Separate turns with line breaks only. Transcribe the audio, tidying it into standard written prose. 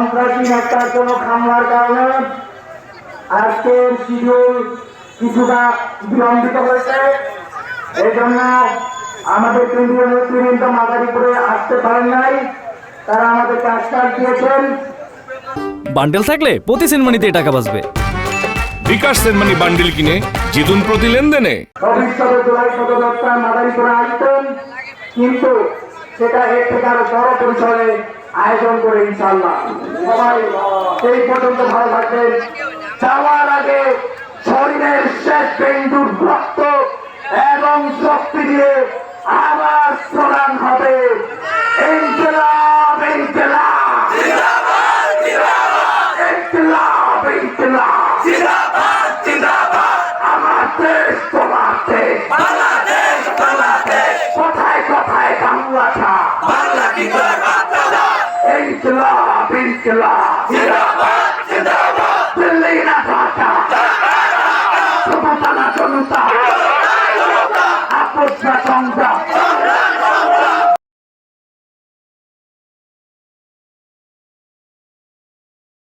সন্ত্রাসী নেতার কোনো হামলার কারণে আজকের শিডিউল কিছুটা বিলম্বিত হয়েছে। এই জন্য আমাদের কেন্দ্রীয় নেতৃবৃন্দ মাদারীপুরে আসতে পারেন নাই, তারা আমাদেরকে আশ্বাস দিয়েছেন
বান্ডেল থাকলে প্রতি সেনমানিতে টাকা বাঁচবে।
বিকাশ সেনমানি বান্ডিল কিনে জিতুন প্রতি লেনদেনে।
ভবিষ্যতে জুলাই পদযাত্রা মাদারীপুরে আসবেন, কিন্তু সেটা এর থেকে আরো বড় পরিসরে আয়োজন করে ইনশাআল্লাহ। সবাই সেই পর্যন্ত ভালো থাকবেন। যাওয়ার আগে শরীরের শেষ বিন্দুর রক্ত এবং শক্তি দিয়ে আবার স্লোগান হবে ইনকিলাব ইনকিলাব জিন্দাবাদ জিন্দাবাদ ইনকিলাব ইনকিলাব জিন্দাবাদ জিন্দাবাদ। আমার দেশ তোমার দেশ, বাংলাদেশ বাংলাদেশ, কোথায় কোথায় বাংলাটা বাংলা কি করে বাংলা। ইনকিলাব ইনকিলাব জিন্দাবাদ